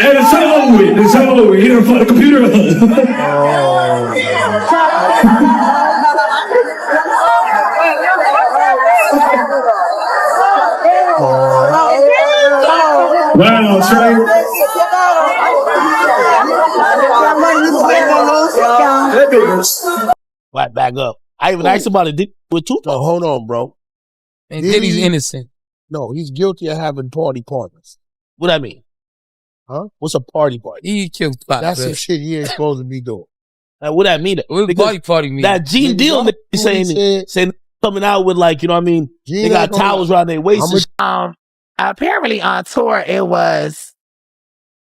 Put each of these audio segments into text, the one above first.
And it's over with. It's over with. He done fucked the computer up. Wow, Trey. Right back up. I even asked about it. Did with two? No, hold on, bro. And Diddy's innocent. No, he's guilty of having party partners. What that mean? Huh? What's a party party? He killed Pop. That's some shit he ain't supposed to be doing. What that mean? What does party mean? That Gene Deal saying coming out with like, you know what I mean? Gene they got towels around their waist. Apparently on tour it was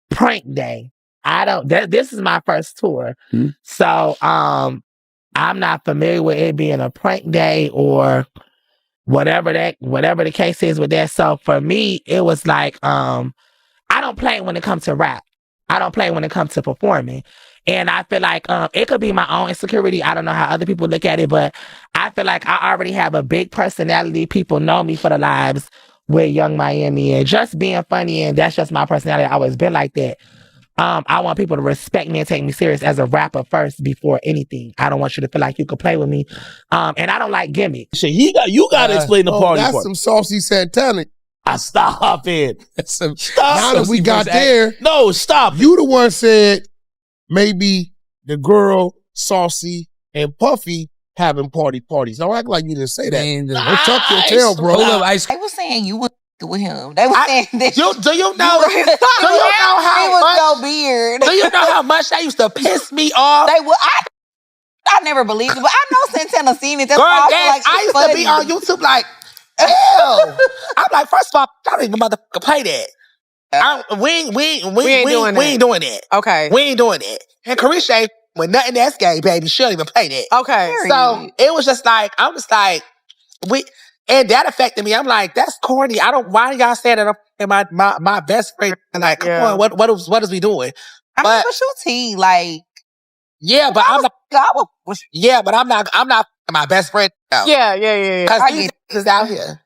prank day. This is my first tour. So I'm not familiar with it being a prank day or whatever the case is with that. So for me, it was like I don't play when it comes to rap. I don't play when it comes to performing. And I feel like it could be my own insecurity. I don't know how other people look at it, but I feel like I already have a big personality. People know me for the lives with Young Miami and just being funny, and that's just my personality. I've always been like that. I want people to respect me and take me serious as a rapper first before anything. I don't want you to feel like you could play with me. And I don't like gimmicks. So you got to explain the party that's part. some Saucy Santana. Stop it. Now that we got there. No, stop. You the one said maybe the girl, Saucy, and Puffy having parties. Don't act like you didn't say that. Don't tuck your tail, bro. Hold up, They were saying you was with him. They were saying that Do you know he was so weird. Do you know how much that used to piss me off? They would. I never believed it, but I know Santana seen it. That's Girl, why I feel like I used funny. to be on YouTube like, ew. I'm like, first of all, I don't even motherfucker play that. We ain't doing that. Okay. We ain't doing that. And Carisha, when nothing that's gay, baby, she don't even play that. Okay. So it was just like, I'm just like, and that affected me. I'm like, that's corny. Why y'all saying that I'm my best friend? And like, come on, what is we doing? I mean, but you T, like, yeah, but I'm not my best friend. No. Yeah. Because these is out here.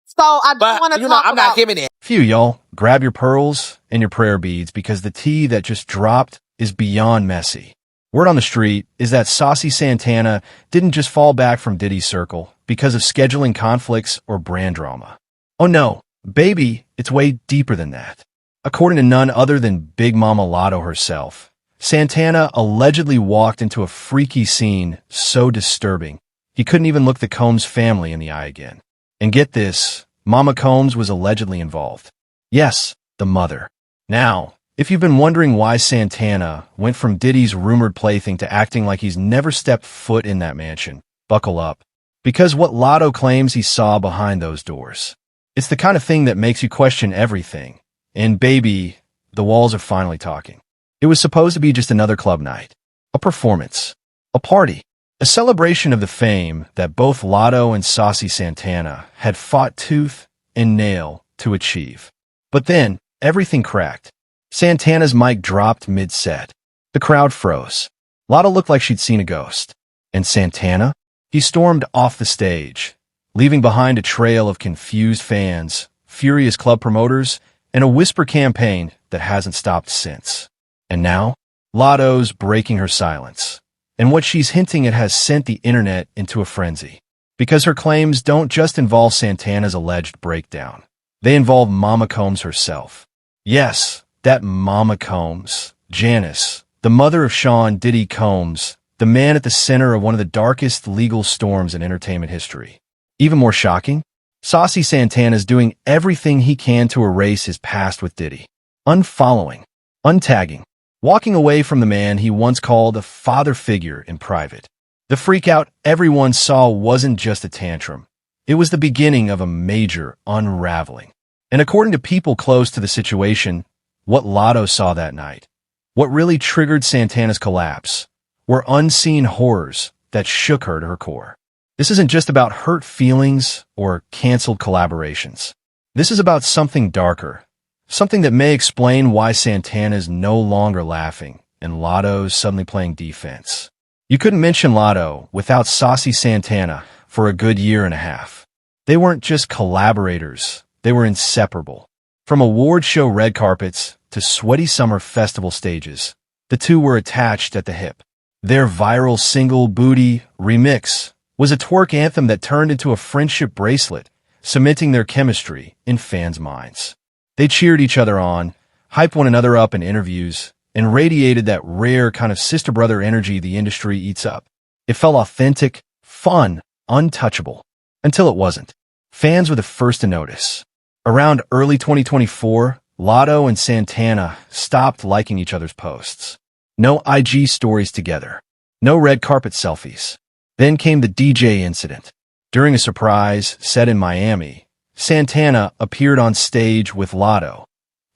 So I want to talk I'm about. not giving it. Phew, y'all. Grab your pearls and your prayer beads because the tea that just dropped is beyond messy. Word on the street is that Saucy Santana didn't just fall back from Diddy's circle because of scheduling conflicts or brand drama. Oh no, baby, it's way deeper than that. According to none other than Big Mama Lotto herself, Santana allegedly walked into a freaky scene so disturbing he couldn't even look the Combs family in the eye again. And get this, Mama Combs was allegedly involved. Yes, the mother. Now, if you've been wondering why Santana went from Diddy's rumored plaything to acting like he's never stepped foot in that mansion, buckle up. Because what Latto claims he saw behind those doors. It's the kind of thing that makes you question everything. And baby, the walls are finally talking. It was supposed to be just another club night, a performance, a party, a celebration of the fame that both Latto and Saucy Santana had fought tooth and nail to achieve. But then, everything cracked. Santana's mic dropped mid-set. The crowd froze. Latto looked like she'd seen a ghost. And Santana? He stormed off the stage, leaving behind a trail of confused fans, furious club promoters, and a whisper campaign that hasn't stopped since. And now, Latto's breaking her silence. And what she's hinting at has sent the internet into a frenzy. Because her claims don't just involve Santana's alleged breakdown. They involve Mama Combs herself. Yes, that Mama Combs, Janice, the mother of Sean Diddy Combs, the man at the center of one of the darkest legal storms in entertainment history. Even more shocking, Saucy Santana's doing everything he can to erase his past with Diddy. Unfollowing, untagging, walking away from the man he once called a father figure in private. The freakout everyone saw wasn't just a tantrum. It was the beginning of a major unraveling. And according to people close to the situation, what Latto saw that night, what really triggered Santana's collapse, were unseen horrors that shook her to her core. This isn't just about hurt feelings or canceled collaborations. This is about something darker, something that may explain why Santana's no longer laughing and Latto's suddenly playing defense. You couldn't mention Latto without Saucy Santana for a good year and a half. They weren't just collaborators, they were inseparable. From award show red carpets to sweaty summer festival stages, the two were attached at the hip. Their viral single Booty remix was a twerk anthem that turned into a friendship bracelet, cementing their chemistry in fans' minds. They cheered each other on, hyped one another up in interviews, and radiated that rare kind of sister-brother energy the industry eats up. It felt authentic, fun, untouchable. Until it wasn't. Fans were the first to notice. Around early 2024, Latto and Santana stopped liking each other's posts. No IG stories together. No red carpet selfies. Then came the DJ incident. During a surprise set in Miami, Santana appeared on stage with Latto,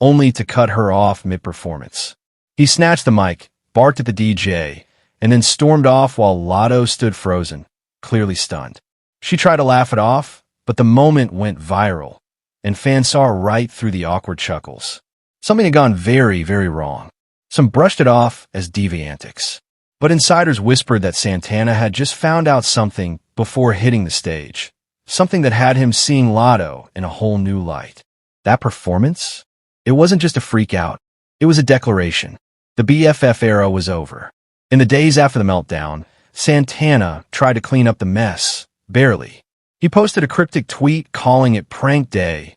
only to cut her off mid-performance. He snatched the mic, barked at the DJ, and then stormed off while Latto stood frozen, clearly stunned. She tried to laugh it off, but the moment went viral, and fans saw right through the awkward chuckles. Something had gone very, very wrong. Some brushed it off as diva antics. But insiders whispered that Santana had just found out something before hitting the stage. Something that had him seeing Latto in a whole new light. That performance? It wasn't just a freak out. It was a declaration. The BFF era was over. In the days after the meltdown, Santana tried to clean up the mess, barely. He posted a cryptic tweet calling it Prank Day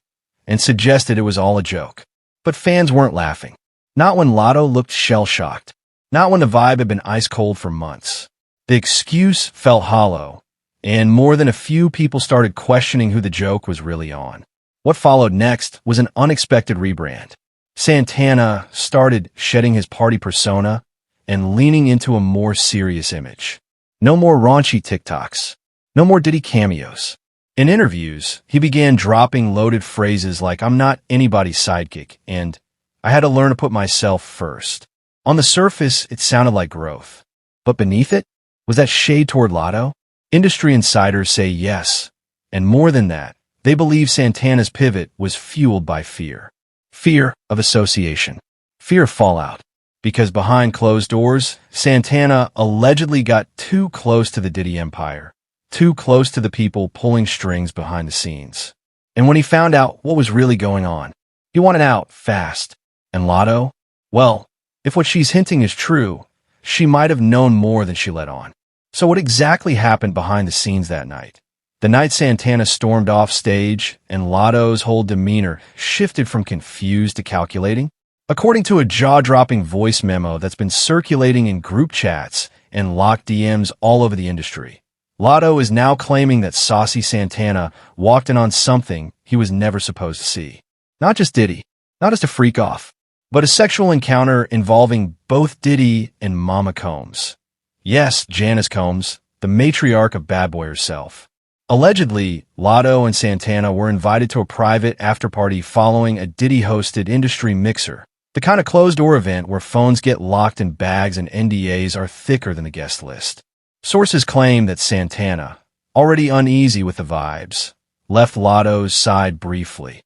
and suggested it was all a joke. But fans weren't laughing. Not when Latto looked shell-shocked. Not when the vibe had been ice-cold for months. The excuse felt hollow, and more than a few people started questioning who the joke was really on. What followed next was an unexpected rebrand. Santana started shedding his party persona and leaning into a more serious image. No more raunchy TikToks. No more Diddy cameos. In interviews, he began dropping loaded phrases like, "I'm not anybody's sidekick," and "I had to learn to put myself first." On the surface, it sounded like growth. But beneath it, was that shade toward Latto? Industry insiders say yes. And more than that, they believe Santana's pivot was fueled by fear. Fear of association. Fear of fallout. Because behind closed doors, Santana allegedly got too close to the Diddy empire. Too close to the people pulling strings behind the scenes. And when he found out what was really going on, he wanted out fast. And Latto? Well, if what she's hinting is true, she might have known more than she let on. So what exactly happened behind the scenes that night? The night Santana stormed off stage and Latto's whole demeanor shifted from confused to calculating? According to a jaw-dropping voice memo that's been circulating in group chats and locked DMs all over the industry, Latto is now claiming that Saucy Santana walked in on something he was never supposed to see. Not just Diddy, not just a freak-off, but a sexual encounter involving both Diddy and Mama Combs. Yes, Janice Combs, the matriarch of Bad Boy herself. Allegedly, Latto and Santana were invited to a private after-party following a Diddy-hosted industry mixer, the kind of closed-door event where phones get locked in bags and NDAs are thicker than the guest list. Sources claim that Santana, already uneasy with the vibes, left Latto's side briefly,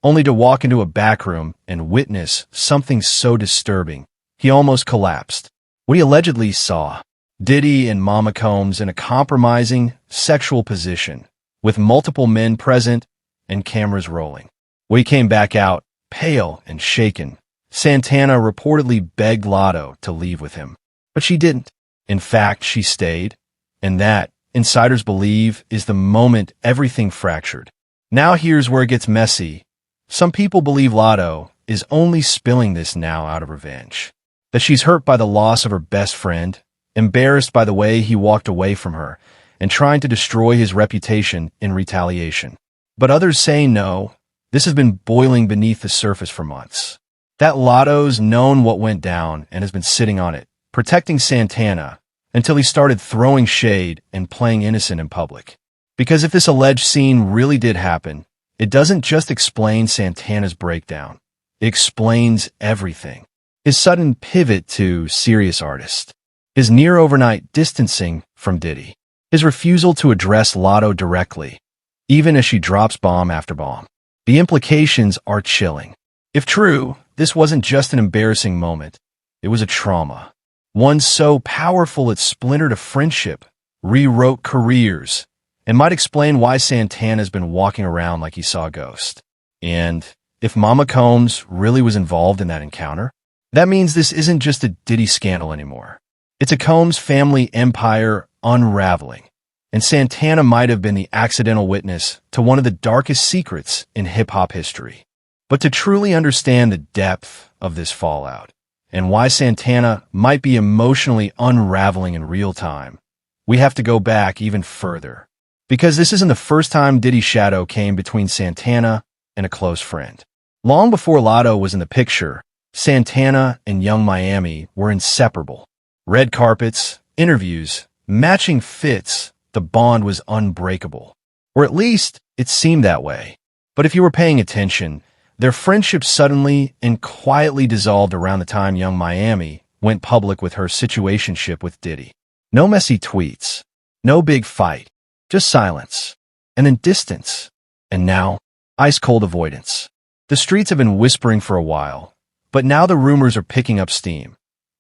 only to walk into a back room and witness something so disturbing, he almost collapsed. What he allegedly saw, Diddy and Mama Combs in a compromising sexual position, with multiple men present and cameras rolling. When he came back out, pale and shaken, Santana reportedly begged Latto to leave with him. But she didn't. In fact, she stayed, and that, insiders believe, is the moment everything fractured. Now here's where it gets messy. Some people believe Latto is only spilling this now out of revenge. That she's hurt by the loss of her best friend, embarrassed by the way he walked away from her, and trying to destroy his reputation in retaliation. But others say no, this has been boiling beneath the surface for months. That Latto's known what went down and has been sitting on it, protecting Santana, until he started throwing shade and playing innocent in public. Because if this alleged scene really did happen, it doesn't just explain Santana's breakdown. It explains everything. His sudden pivot to serious artist. His near-overnight distancing from Diddy. His refusal to address Latto directly, even as she drops bomb after bomb. The implications are chilling. If true, this wasn't just an embarrassing moment. It was a trauma. One so powerful it splintered a friendship, rewrote careers, and might explain why Santana's been walking around like he saw a ghost. And if Mama Combs really was involved in that encounter, that means this isn't just a Diddy scandal anymore. It's a Combs family empire unraveling, and Santana might have been the accidental witness to one of the darkest secrets in hip-hop history. But to truly understand the depth of this fallout, and why Santana might be emotionally unraveling in real time, we have to go back even further. Because this isn't the first time Diddy's shadow came between Santana and a close friend. Long before Latto was in the picture, Santana and Young Miami were inseparable. Red carpets, interviews, matching fits, the bond was unbreakable. Or at least, it seemed that way. But if you were paying attention, their friendship suddenly and quietly dissolved around the time Young Miami went public with her situationship with Diddy. No messy tweets, no big fight, just silence, and then distance, and now, ice-cold avoidance. The streets have been whispering for a while, but now the rumors are picking up steam.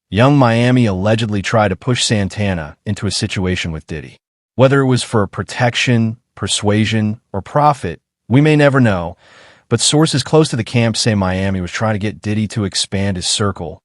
Young Miami allegedly tried to push Santana into a situation with Diddy. Whether it was for protection, persuasion, or profit, we may never know, but sources close to the camp say Miami was trying to get Diddy to expand his circle,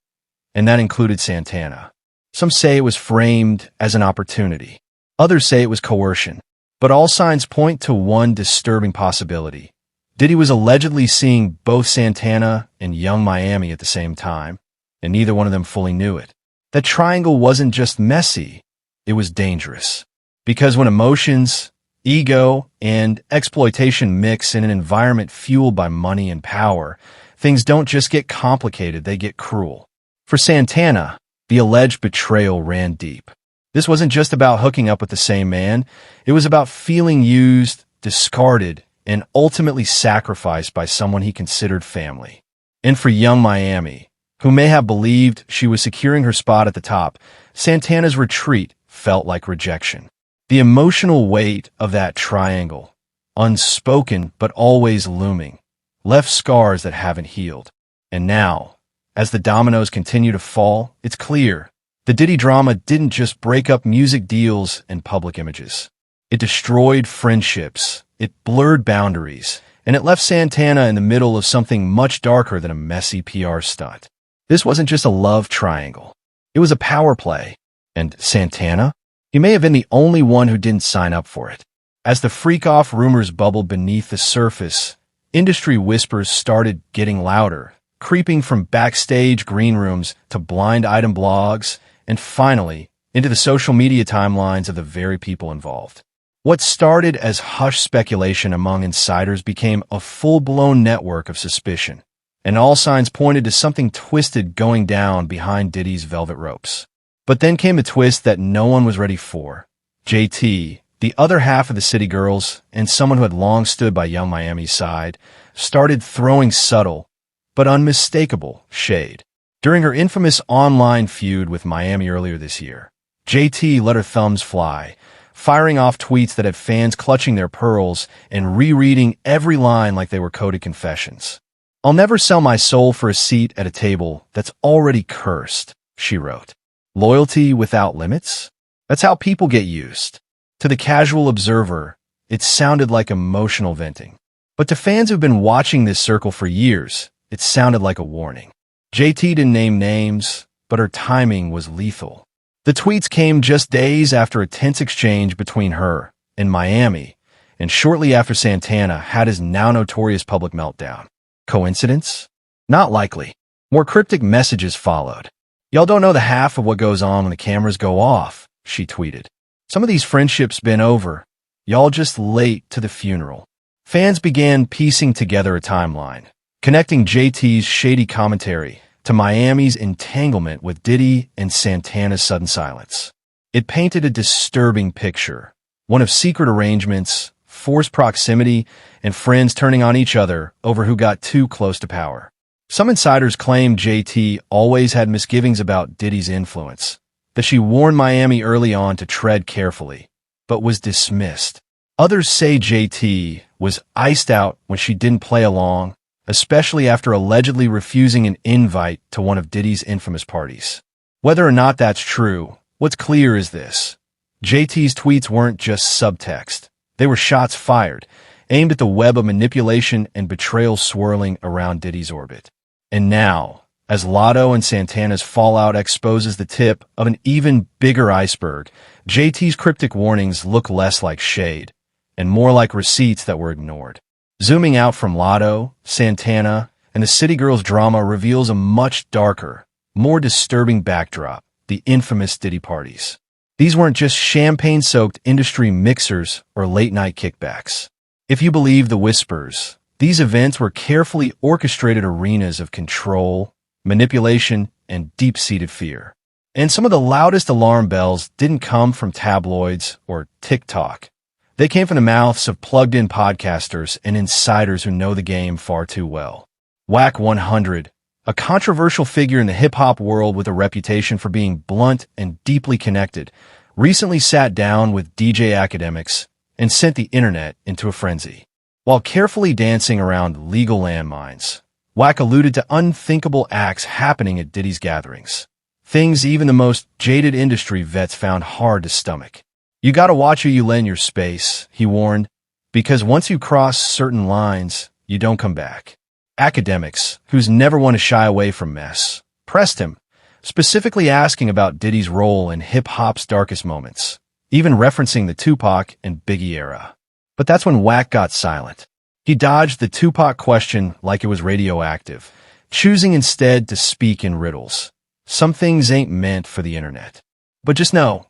and that included Santana. Some say it was framed as an opportunity. Others say it was coercion. But all signs point to one disturbing possibility. Diddy was allegedly seeing both Santana and Young Miami at the same time, and neither one of them fully knew it. That triangle wasn't just messy, it was dangerous. Because when emotions, ego, and exploitation mix in an environment fueled by money and power, things don't just get complicated, they get cruel. For Santana, the alleged betrayal ran deep. This wasn't just about hooking up with the same man, it was about feeling used, discarded, and ultimately sacrificed by someone he considered family. And for Young Miami, who may have believed she was securing her spot at the top, Santana's retreat felt like rejection. The emotional weight of that triangle, unspoken but always looming, left scars that haven't healed. And now, as the dominoes continue to fall, it's clear the Diddy drama didn't just break up music deals and public images. It destroyed friendships, it blurred boundaries, and it left Santana in the middle of something much darker than a messy PR stunt. This wasn't just a love triangle. It was a power play. And Santana? He may have been the only one who didn't sign up for it. As the Freakoff rumors bubbled beneath the surface, industry whispers started getting louder, creeping from backstage green rooms to blind item blogs, and finally, into the social media timelines of the very people involved. What started as hushed speculation among insiders became a full-blown network of suspicion, and all signs pointed to something twisted going down behind Diddy's velvet ropes. But then came a twist that no one was ready for. JT, the other half of the City Girls, and someone who had long stood by Young Miami's side, started throwing subtle, but unmistakable, shade. During her infamous online feud with Miami earlier this year, JT let her thumbs fly, firing off tweets that had fans clutching their pearls and rereading every line like they were coded confessions. "I'll never sell my soul for a seat at a table that's already cursed," she wrote. Loyalty without limits? That's how people get used. To the casual observer, it sounded like emotional venting. But to fans who've been watching this circle for years, it sounded like a warning. JT didn't name names, but her timing was lethal. The tweets came just days after a tense exchange between her and Miami, and shortly after Santana had his now notorious public meltdown. Coincidence? Not likely. More cryptic messages followed. "Y'all don't know the half of what goes on when the cameras go off," she tweeted. "Some of these friendships been over. Y'all just late to the funeral." Fans began piecing together a timeline, connecting JT's shady commentary to Miami's entanglement with Diddy and Santana's sudden silence. It painted a disturbing picture, one of secret arrangements, forced proximity, and friends turning on each other over who got too close to power. Some insiders claim JT always had misgivings about Diddy's influence, that she warned Miami early on to tread carefully, but was dismissed. Others say JT was iced out when she didn't play along, especially after allegedly refusing an invite to one of Diddy's infamous parties. Whether or not that's true, what's clear is this. JT's tweets weren't just subtext. They were shots fired, aimed at the web of manipulation and betrayal swirling around Diddy's orbit. And now, as Latto and Santana's fallout exposes the tip of an even bigger iceberg, JT's cryptic warnings look less like shade and more like receipts that were ignored. Zooming out from Latto, Santana, and the City Girls drama reveals a much darker, more disturbing backdrop, the infamous Diddy parties. These weren't just champagne-soaked industry mixers or late-night kickbacks. If you believe the whispers, these events were carefully orchestrated arenas of control, manipulation, and deep-seated fear. And some of the loudest alarm bells didn't come from tabloids or TikTok. They came from the mouths of plugged-in podcasters and insiders who know the game far too well. Wack 100, a controversial figure in the hip-hop world with a reputation for being blunt and deeply connected, recently sat down with DJ academics and sent the internet into a frenzy. While carefully dancing around legal landmines, Wack alluded to unthinkable acts happening at Diddy's gatherings. Things even the most jaded industry vets found hard to stomach. You gotta watch who you lend your space, he warned, because once you cross certain lines, you don't come back. Academics, who's never one to shy away from mess, pressed him, specifically asking about Diddy's role in hip-hop's darkest moments, even referencing the Tupac and Biggie era. But that's when Wack got silent. He dodged the Tupac question like it was radioactive, choosing instead to speak in riddles. Some things ain't meant for the internet. But just know,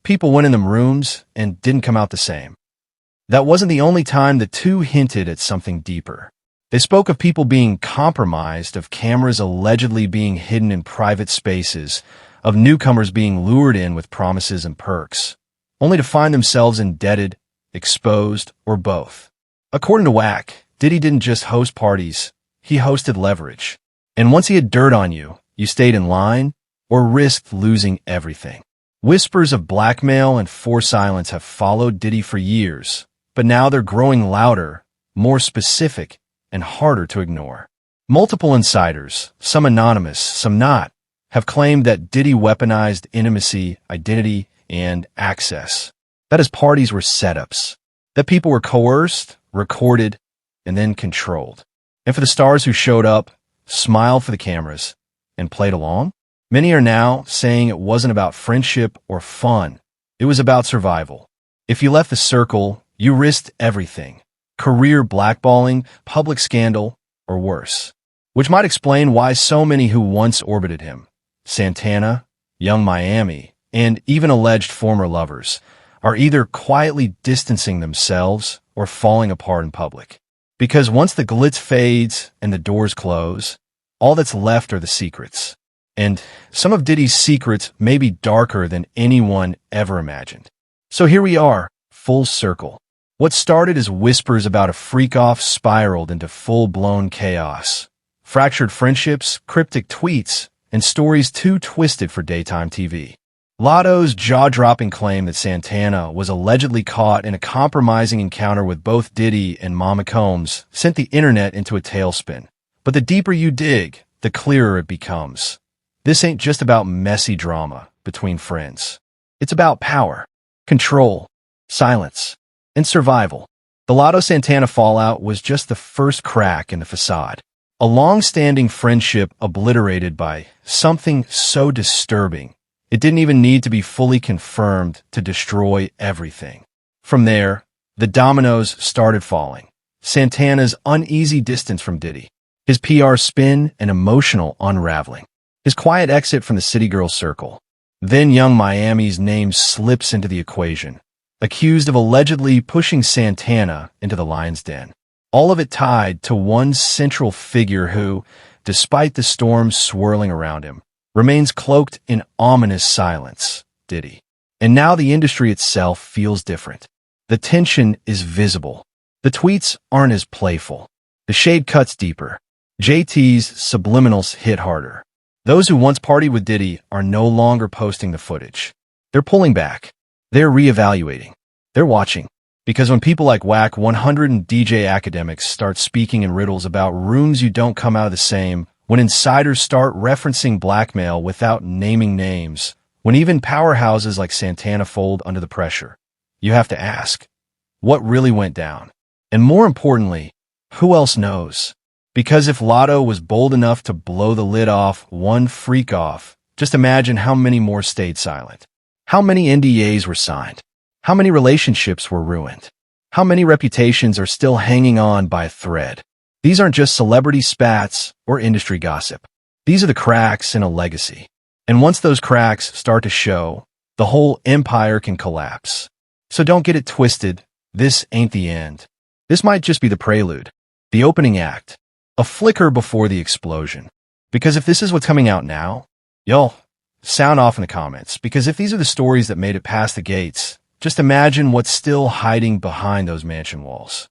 people went in them rooms and didn't come out the same. That wasn't the only time the two hinted at something deeper. They spoke of people being compromised, of cameras allegedly being hidden in private spaces, of newcomers being lured in with promises and perks, only to find themselves indebted, exposed, or both. According to Wack, Diddy didn't just host parties, he hosted leverage. And once he had dirt on you, you stayed in line or risked losing everything. Whispers of blackmail and forced silence have followed Diddy for years, but now they're growing louder, more specific, and harder to ignore. Multiple insiders, some anonymous, some not, have claimed that Diddy weaponized intimacy, identity, and access. That his parties were setups. That people were coerced, recorded, and then controlled. And for the stars who showed up, smiled for the cameras, and played along, many are now saying it wasn't about friendship or fun. It was about survival. If you left the circle, you risked everything. Career blackballing, public scandal, or worse. Which might explain why so many who once orbited him, Santana, Young Miami, and even alleged former lovers, are either quietly distancing themselves or falling apart in public. Because once the glitz fades and the doors close, all that's left are the secrets. And some of Diddy's secrets may be darker than anyone ever imagined. So here we are, full circle. What started as whispers about a freak-off spiraled into full-blown chaos. Fractured friendships, cryptic tweets, and stories too twisted for daytime TV. Latto's jaw-dropping claim that Santana was allegedly caught in a compromising encounter with both Diddy and Mama Combs sent the internet into a tailspin. But the deeper you dig, the clearer it becomes. This ain't just about messy drama between friends. It's about power, control, silence, and survival. The Latto-Santana fallout was just the first crack in the facade. A long-standing friendship obliterated by something so disturbing, it didn't even need to be fully confirmed to destroy everything. From there, the dominoes started falling. Santana's uneasy distance from Diddy, his PR spin and emotional unraveling, his quiet exit from the City Girl circle. Then Young Miami's name slips into the equation, accused of allegedly pushing Santana into the lion's den. All of it tied to one central figure who, despite the storms swirling around him, remains cloaked in ominous silence, Diddy. And now the industry itself feels different. The tension is visible. The tweets aren't as playful. The shade cuts deeper. JT's subliminals hit harder. Those who once partied with Diddy are no longer posting the footage. They're pulling back. They're reevaluating. They're watching. Because when people like Wack 100 and DJ academics start speaking in riddles about rooms you don't come out of the same, when insiders start referencing blackmail without naming names, when even powerhouses like Santana fold under the pressure, you have to ask, what really went down? And more importantly, who else knows? Because if Latto was bold enough to blow the lid off one Freakoff, just imagine how many more stayed silent. How many NDAs were signed? How many relationships were ruined? How many reputations are still hanging on by a thread? These aren't just celebrity spats or industry gossip. These are the cracks in a legacy. And once those cracks start to show, the whole empire can collapse. So don't get it twisted. This ain't the end. This might just be the prelude, the opening act, a flicker before the explosion. Because if this is what's coming out now, y'all, sound off in the comments. Because if these are the stories that made it past the gates, just imagine what's still hiding behind those mansion walls.